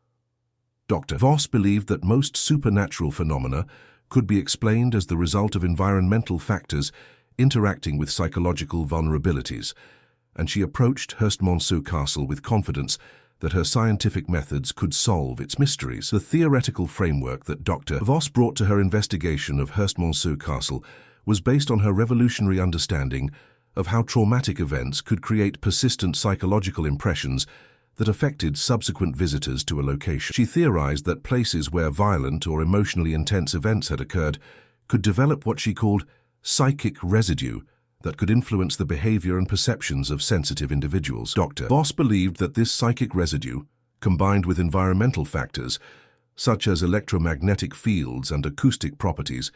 A: Dr. Voss believed that most supernatural phenomena could be explained as the result of environmental factors interacting with psychological vulnerabilities, and she approached Herstmonceux Castle with confidence that her scientific methods could solve its mysteries. The theoretical framework that Dr. Voss brought to her investigation of Herstmonceux Castle was based on her revolutionary understanding of how traumatic events could create persistent psychological impressions that affected subsequent visitors to a location. She theorized that places where violent or emotionally intense events had occurred could develop what she called psychic residue that could influence the behavior and perceptions of sensitive individuals. Dr. Voss believed that this psychic residue, combined with environmental factors, such as electromagnetic fields and acoustic properties,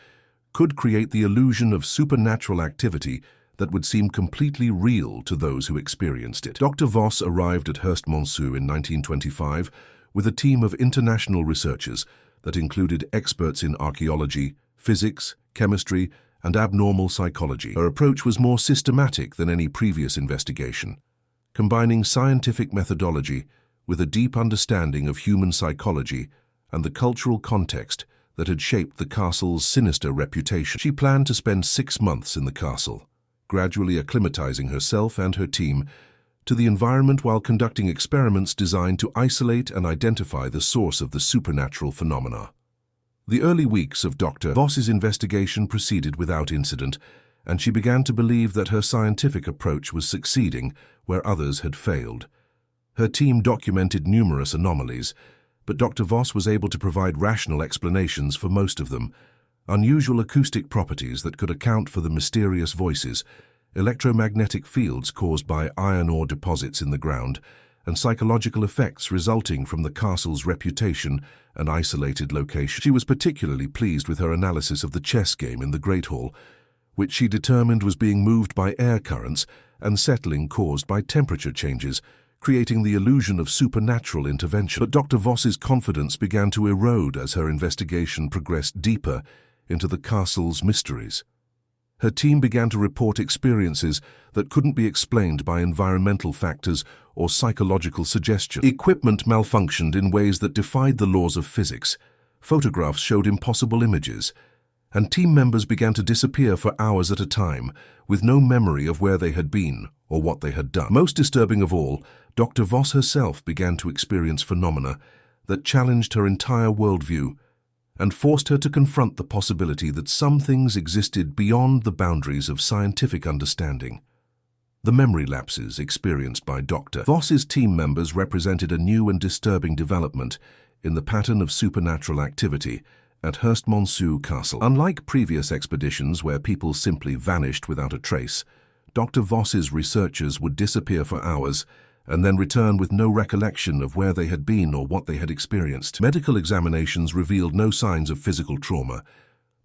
A: could create the illusion of supernatural activity that would seem completely real to those who experienced it. Dr. Voss arrived at Herstmonceux in 1925 with a team of international researchers that included experts in archaeology, physics, chemistry, and abnormal psychology. Her approach was more systematic than any previous investigation, combining scientific methodology with a deep understanding of human psychology and the cultural context that had shaped the castle's sinister reputation. She planned to spend 6 months in the castle, gradually acclimatizing herself and her team to the environment while conducting experiments designed to isolate and identify the source of the supernatural phenomena. The early weeks of Dr. Voss's investigation proceeded without incident, and she began to believe that her scientific approach was succeeding where others had failed. Her team documented numerous anomalies, but Dr. Voss was able to provide rational explanations for most of them. Unusual acoustic properties that could account for the mysterious voices, electromagnetic fields caused by iron ore deposits in the ground, and psychological effects resulting from the castle's reputation and isolated location. She was particularly pleased with her analysis of the chess game in the Great Hall, which she determined was being moved by air currents and settling caused by temperature changes, creating the illusion of supernatural intervention. But Dr. Voss's confidence began to erode as her investigation progressed deeper into the castle's mysteries. Her team began to report experiences that couldn't be explained by environmental factors or psychological suggestion. Equipment malfunctioned in ways that defied the laws of physics. Photographs showed impossible images, and team members began to disappear for hours at a time, with no memory of where they had been or what they had done. Most disturbing of all, Dr. Voss herself began to experience phenomena that challenged her entire worldview and forced her to confront the possibility that some things existed beyond the boundaries of scientific understanding. The memory lapses experienced by Dr. Voss's team members represented a new and disturbing development in the pattern of supernatural activity at Herstmonceux Castle. Unlike previous expeditions where people simply vanished without a trace, Dr. Voss's researchers would disappear for hours and then return with no recollection of where they had been or what they had experienced. Medical examinations revealed no signs of physical trauma,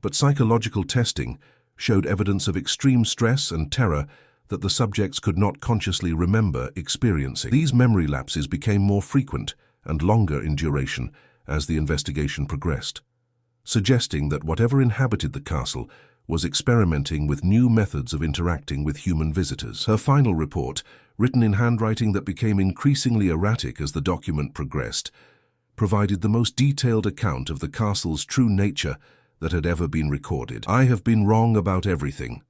A: but psychological testing showed evidence of extreme stress and terror that the subjects could not consciously remember experiencing. These memory lapses became more frequent and longer in duration as the investigation progressed, suggesting that whatever inhabited the castle was experimenting with new methods of interacting with human visitors. Her final report, written in handwriting that became increasingly erratic as the document progressed, provided the most detailed account of the castle's true nature that had ever been recorded. "I have been wrong about everything.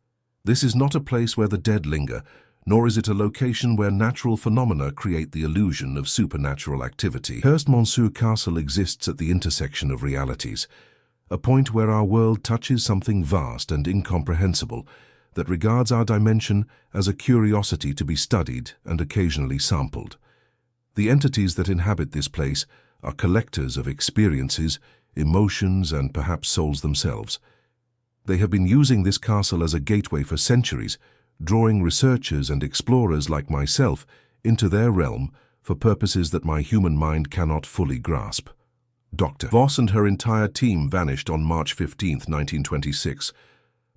A: This is not a place where the dead linger, nor is it a location where natural phenomena create the illusion of supernatural activity. Herstmonceux Castle exists at the intersection of realities, a point where our world touches something vast and incomprehensible that regards our dimension as a curiosity to be studied and occasionally sampled. The entities that inhabit this place are collectors of experiences, emotions, and perhaps souls themselves. They have been using this castle as a gateway for centuries, drawing researchers and explorers like myself into their realm for purposes that my human mind cannot fully grasp." Dr. Voss and her entire team vanished on March 15, 1926,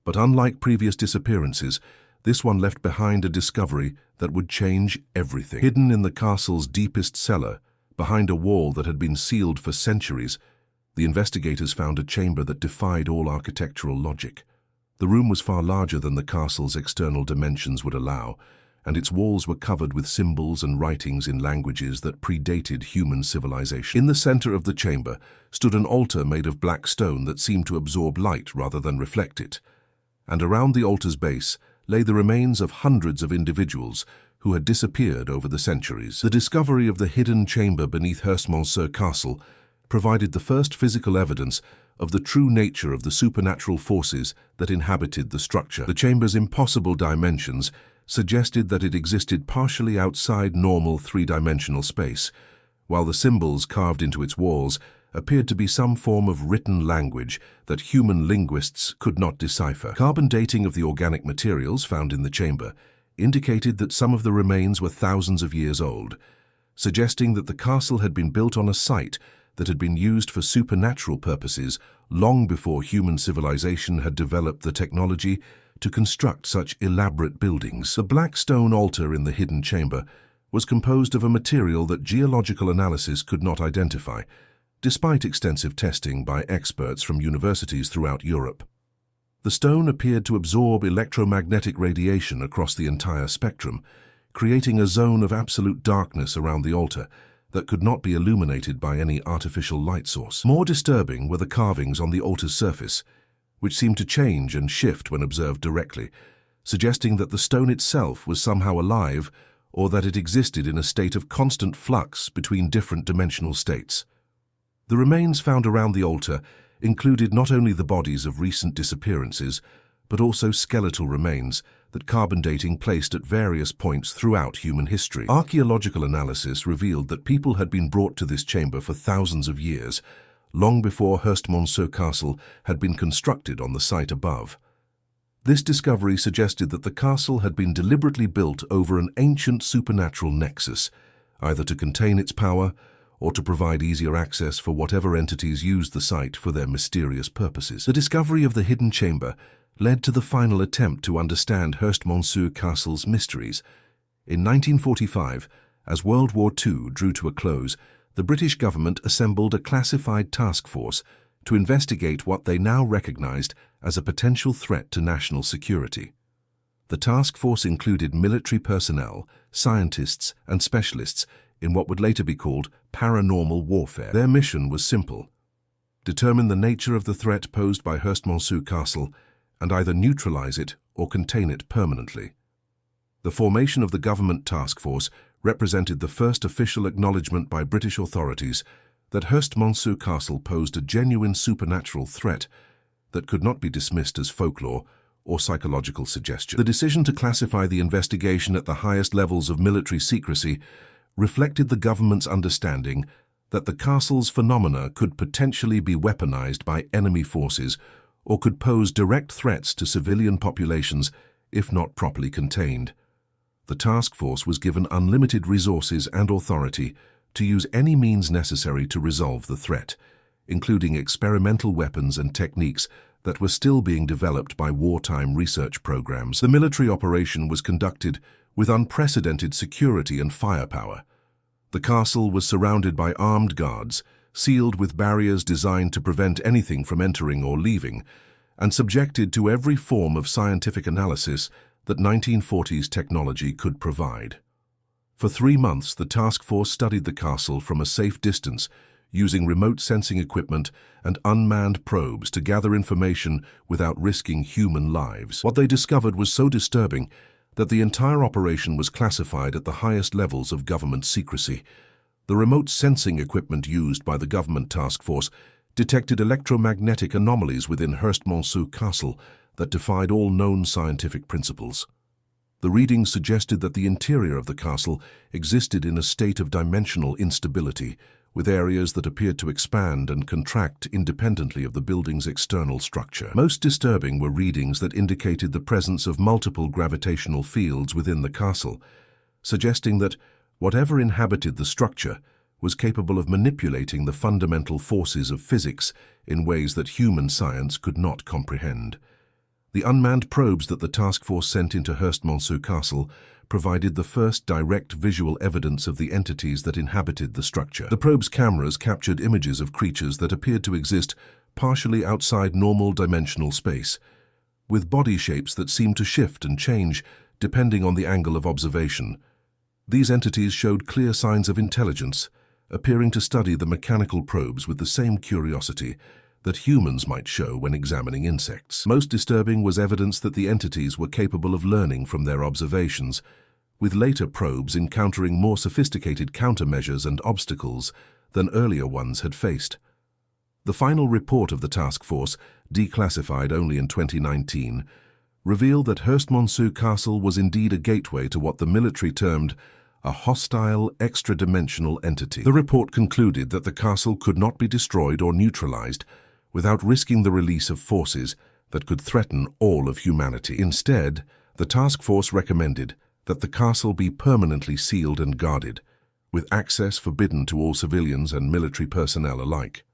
A: but unlike previous disappearances, this one left behind a discovery that would change everything. Hidden in the castle's deepest cellar, behind a wall that had been sealed for centuries, the investigators found a chamber that defied all architectural logic. The room was far larger than the castle's external dimensions would allow, and its walls were covered with symbols and writings in languages that predated human civilization. In the center of the chamber stood an altar made of black stone that seemed to absorb light rather than reflect it, and around the altar's base lay the remains of hundreds of individuals who had disappeared over the centuries. The discovery of the hidden chamber beneath Herstmonceux Castle provided the first physical evidence of the true nature of the supernatural forces that inhabited the structure. The chamber's impossible dimensions suggested that it existed partially outside normal three-dimensional space, while the symbols carved into its walls appeared to be some form of written language that human linguists could not decipher. Carbon dating of the organic materials found in the chamber indicated that some of the remains were thousands of years old, suggesting that the castle had been built on a site that had been used for supernatural purposes long before human civilization had developed the technology to construct such elaborate buildings. The black stone altar in the hidden chamber was composed of a material that geological analysis could not identify, despite extensive testing by experts from universities throughout Europe. The stone appeared to absorb electromagnetic radiation across the entire spectrum, creating a zone of absolute darkness around the altar that could not be illuminated by any artificial light source. More disturbing were the carvings on the altar's surface, which seemed to change and shift when observed directly, suggesting that the stone itself was somehow alive or that it existed in a state of constant flux between different dimensional states. The remains found around the altar included not only the bodies of recent disappearances, but also skeletal remains that carbon dating placed at various points throughout human history. Archaeological analysis revealed that people had been brought to this chamber for thousands of years, long before Herstmonceux Castle had been constructed on the site above. This discovery suggested that the castle had been deliberately built over an ancient supernatural nexus, either to contain its power or to provide easier access for whatever entities used the site for their mysterious purposes. The discovery of the hidden chamber led to the final attempt to understand Herstmonceux Castle's mysteries. In 1945, as World War II drew to a close, the British government assembled a classified task force to investigate what they now recognized as a potential threat to national security. The task force included military personnel, scientists, and specialists in what would later be called paranormal warfare. Their mission was simple: determine the nature of the threat posed by Herstmonceux Castle and either neutralize it or contain it permanently. The formation of the government task force represented the first official acknowledgement by British authorities that Herstmonceux Castle posed a genuine supernatural threat that could not be dismissed as folklore or psychological suggestion. The decision to classify the investigation at the highest levels of military secrecy reflected the government's understanding that the castle's phenomena could potentially be weaponized by enemy forces or could pose direct threats to civilian populations if not properly contained. The task force was given unlimited resources and authority to use any means necessary to resolve the threat, including experimental weapons and techniques that were still being developed by wartime research programs. The military operation was conducted with unprecedented security and firepower. The castle was surrounded by armed guards, sealed with barriers designed to prevent anything from entering or leaving, and subjected to every form of scientific analysis that 1940s technology could provide. For 3 months, the task force studied the castle from a safe distance, using remote sensing equipment and unmanned probes to gather information without risking human lives. What they discovered was so disturbing that the entire operation was classified at the highest levels of government secrecy. The remote sensing equipment used by the government task force detected electromagnetic anomalies within Herstmonceux Castle that defied all known scientific principles. The readings suggested that the interior of the castle existed in a state of dimensional instability, with areas that appeared to expand and contract independently of the building's external structure. Most disturbing were readings that indicated the presence of multiple gravitational fields within the castle, suggesting that whatever inhabited the structure was capable of manipulating the fundamental forces of physics in ways that human science could not comprehend. The unmanned probes that the task force sent into Herstmonceux Castle provided the first direct visual evidence of the entities that inhabited the structure. The probe's cameras captured images of creatures that appeared to exist partially outside normal dimensional space, with body shapes that seemed to shift and change depending on the angle of observation. These entities showed clear signs of intelligence, appearing to study the mechanical probes with the same curiosity that humans might show when examining insects. Most disturbing was evidence that the entities were capable of learning from their observations, with later probes encountering more sophisticated countermeasures and obstacles than earlier ones had faced. The final report of the task force, declassified only in 2019, revealed that Herstmonceux Castle was indeed a gateway to what the military termed a hostile, extra-dimensional entity. The report concluded that the castle could not be destroyed or neutralized without risking the release of forces that could threaten all of humanity. Instead, the task force recommended that the castle be permanently sealed and guarded, with access forbidden to all civilians and military personnel alike.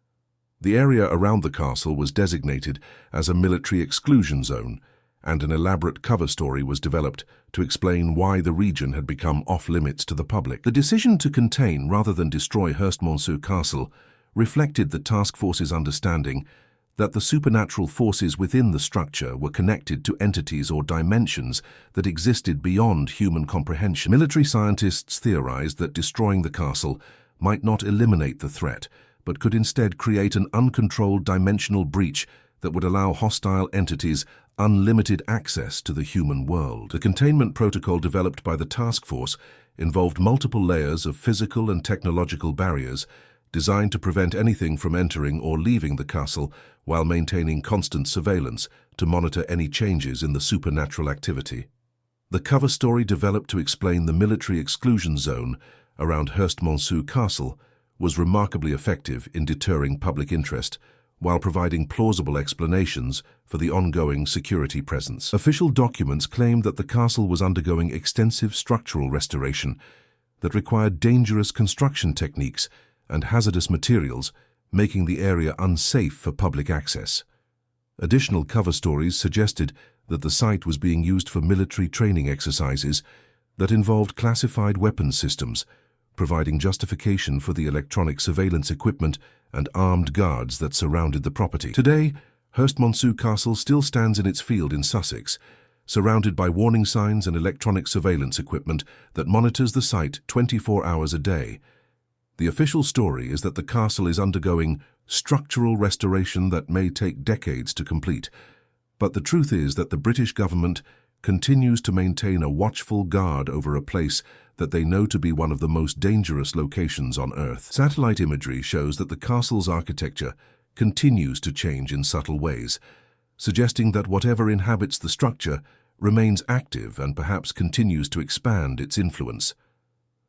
A: The area around the castle was designated as a military exclusion zone, and an elaborate cover story was developed to explain why the region had become off-limits to the public. The decision to contain rather than destroy Herstmonceux Castle reflected the task force's understanding that the supernatural forces within the structure were connected to entities or dimensions that existed beyond human comprehension. Military scientists theorized that destroying the castle might not eliminate the threat, but could instead create an uncontrolled dimensional breach that would allow hostile entities unlimited access to the human world. The containment protocol developed by the task force involved multiple layers of physical and technological barriers designed to prevent anything from entering or leaving the castle while maintaining constant surveillance to monitor any changes in the supernatural activity. The cover story developed to explain the military exclusion zone around Herstmonceux Castle was remarkably effective in deterring public interest while providing plausible explanations for the ongoing security presence. Official documents claimed that the castle was undergoing extensive structural restoration that required dangerous construction techniques and hazardous materials, making the area unsafe for public access. Additional cover stories suggested that the site was being used for military training exercises that involved classified weapons systems, providing justification for the electronic surveillance equipment and armed guards that surrounded the property. Today, Herstmonceux Castle still stands in its field in Sussex, surrounded by warning signs and electronic surveillance equipment that monitors the site 24 hours a day. The official story is that the castle is undergoing structural restoration that may take decades to complete, but the truth is that the British government continues to maintain a watchful guard over a place that they know to be one of the most dangerous locations on Earth. Satellite imagery shows that the castle's architecture continues to change in subtle ways, suggesting that whatever inhabits the structure remains active and perhaps continues to expand its influence.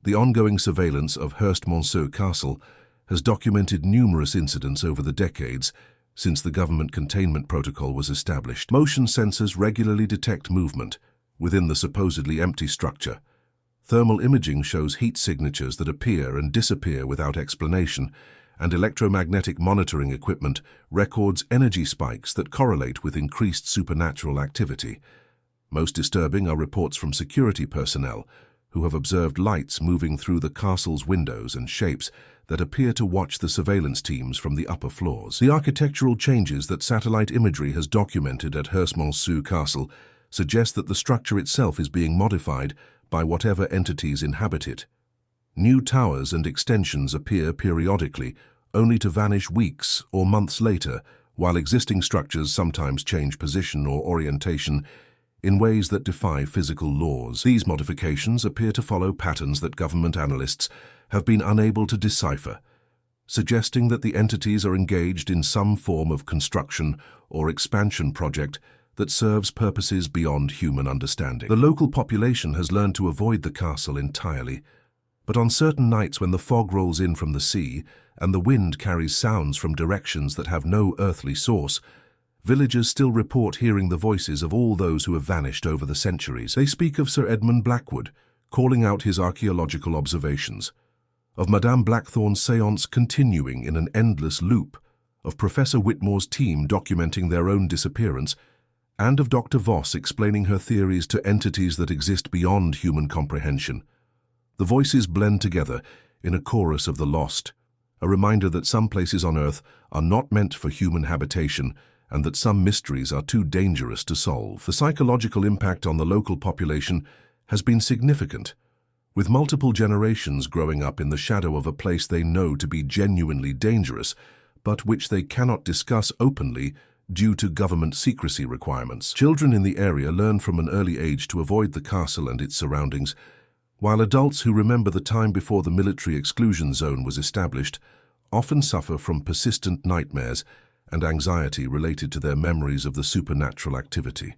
A: The ongoing surveillance of Herstmonceux Castle has documented numerous incidents over the decades since the government containment protocol was established. Motion sensors regularly detect movement within the supposedly empty structure. Thermal imaging shows heat signatures that appear and disappear without explanation, and electromagnetic monitoring equipment records energy spikes that correlate with increased supernatural activity. Most disturbing are reports from security personnel who have observed lights moving through the castle's windows and shapes that appear to watch the surveillance teams from the upper floors. The architectural changes that satellite imagery has documented at Herstmonceux Castle suggest that the structure itself is being modified by whatever entities inhabit it. New towers and extensions appear periodically, only to vanish weeks or months later, while existing structures sometimes change position or orientation in ways that defy physical laws. These modifications appear to follow patterns that government analysts have been unable to decipher, suggesting that the entities are engaged in some form of construction or expansion project that serves purposes beyond human understanding. The local population has learned to avoid the castle entirely, but on certain nights when the fog rolls in from the sea and the wind carries sounds from directions that have no earthly source, villagers still report hearing the voices of all those who have vanished over the centuries. They speak of Sir Edmund Blackwood, calling out his archaeological observations, of Madame Blackthorne's séance continuing in an endless loop, of Professor Whitmore's team documenting their own disappearance, and of Dr. Voss explaining her theories to entities that exist beyond human comprehension. The voices blend together in a chorus of the lost, a reminder that some places on Earth are not meant for human habitation and that some mysteries are too dangerous to solve. The psychological impact on the local population has been significant, with multiple generations growing up in the shadow of a place they know to be genuinely dangerous, but which they cannot discuss openly due to government secrecy requirements. Children in the area learn from an early age to avoid the castle and its surroundings, while adults who remember the time before the military exclusion zone was established often suffer from persistent nightmares and anxiety related to their memories of the supernatural activity.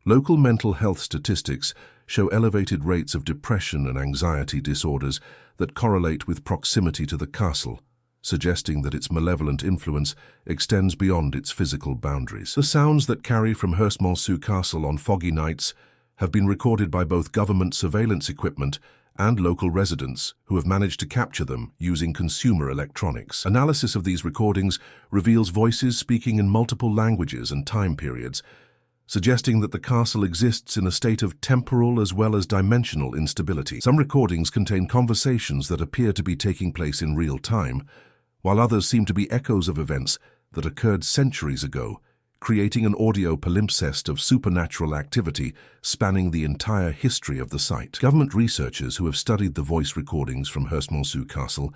A: Local mental health statistics show elevated rates of depression and anxiety disorders that correlate with proximity to the castle, suggesting that its malevolent influence extends beyond its physical boundaries. The sounds that carry from Herstmonceux Castle on foggy nights have been recorded by both government surveillance equipment and local residents who have managed to capture them using consumer electronics. Analysis of these recordings reveals voices speaking in multiple languages and time periods, suggesting that the castle exists in a state of temporal as well as dimensional instability. Some recordings contain conversations that appear to be taking place in real time, while others seem to be echoes of events that occurred centuries ago, creating an audio palimpsest of supernatural activity spanning the entire history of the site. Government researchers who have studied the voice recordings from Herstmonceux Castle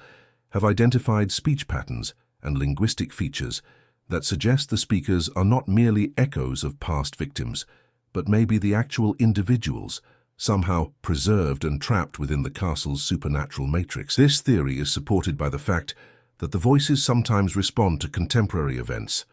A: have identified speech patterns and linguistic features that suggest the speakers are not merely echoes of past victims, but may be the actual individuals, somehow preserved and trapped within the castle's supernatural matrix. This theory is supported by the fact that the voices sometimes respond to contemporary events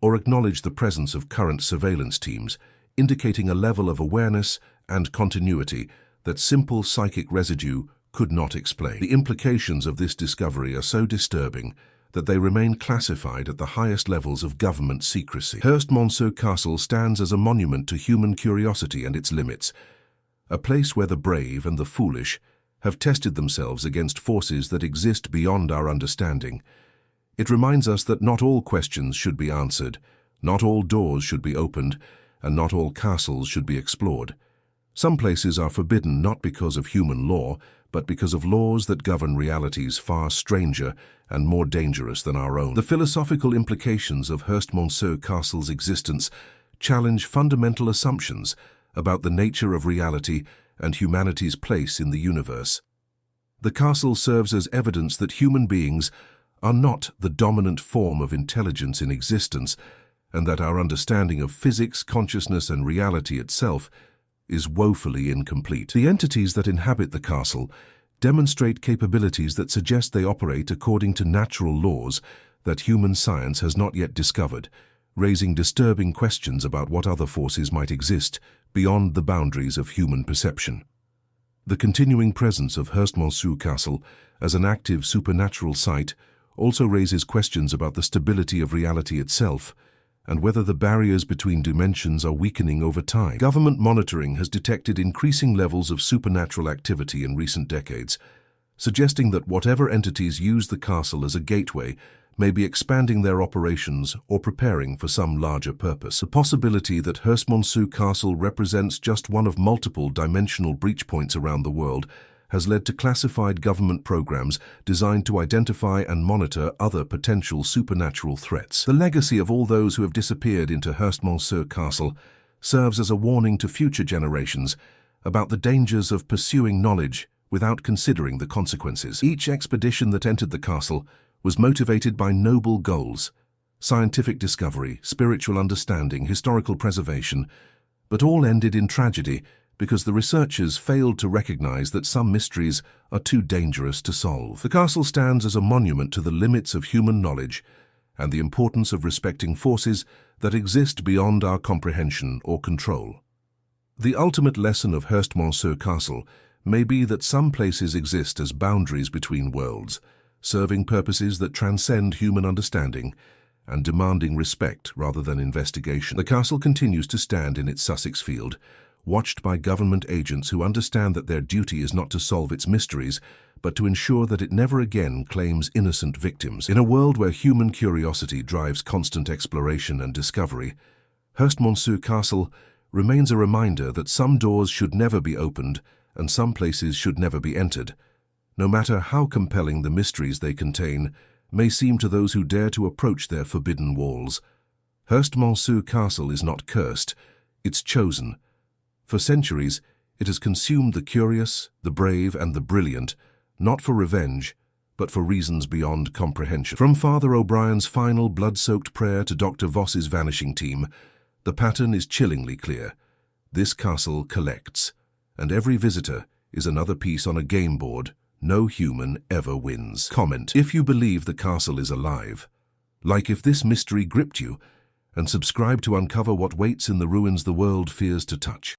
A: or acknowledge the presence of current surveillance teams, indicating a level of awareness and continuity that simple psychic residue could not explain. The implications of this discovery are so disturbing that they remain classified at the highest levels of government secrecy. Herstmonceux Castle stands as a monument to human curiosity and its limits, a place where the brave and the foolish have tested themselves against forces that exist beyond our understanding. It reminds us that not all questions should be answered, not all doors should be opened, and not all castles should be explored. Some places are forbidden not because of human law, but because of laws that govern realities far stranger and more dangerous than our own. The philosophical implications of Herstmonceux Castle's existence challenge fundamental assumptions about the nature of reality and humanity's place in the universe. The castle serves as evidence that human beings are not the dominant form of intelligence in existence, and that our understanding of physics, consciousness, and reality itself is woefully incomplete. The entities that inhabit the castle demonstrate capabilities that suggest they operate according to natural laws that human science has not yet discovered, raising disturbing questions about what other forces might exist beyond the boundaries of human perception. The continuing presence of Herstmonceux Castle as an active supernatural site also raises questions about the stability of reality itself and whether the barriers between dimensions are weakening over time. Government monitoring has detected increasing levels of supernatural activity in recent decades, suggesting that whatever entities use the castle as a gateway may be expanding their operations or preparing for some larger purpose. The possibility that Herstmonceux Castle represents just one of multiple dimensional breach points around the world has led to classified government programs designed to identify and monitor other potential supernatural threats. The legacy of all those who have disappeared into Herstmonceux Castle serves as a warning to future generations about the dangers of pursuing knowledge without considering the consequences. Each expedition that entered the castle was motivated by noble goals: scientific discovery, spiritual understanding, historical preservation, but all ended in tragedy because the researchers failed to recognize that some mysteries are too dangerous to solve. The castle stands as a monument to the limits of human knowledge and the importance of respecting forces that exist beyond our comprehension or control. The ultimate lesson of Herstmonceux Castle may be that some places exist as boundaries between worlds, serving purposes that transcend human understanding and demanding respect rather than investigation. The castle continues to stand in its Sussex field, watched by government agents who understand that their duty is not to solve its mysteries, but to ensure that it never again claims innocent victims. In a world where human curiosity drives constant exploration and discovery, Herstmonceux Castle remains a reminder that some doors should never be opened and some places should never be entered, no matter how compelling the mysteries they contain may seem to those who dare to approach their forbidden walls. Herstmonceux Castle is not cursed, it's chosen. For centuries, it has consumed the curious, the brave, and the brilliant, not for revenge, but for reasons beyond comprehension. From Father O'Brien's final blood-soaked prayer to Dr. Voss's vanishing team, the pattern is chillingly clear. This castle collects, and every visitor is another piece on a game board. No human ever wins. Comment if you believe the castle is alive. Like if this mystery gripped you, and subscribe to uncover what waits in the ruins the world fears to touch.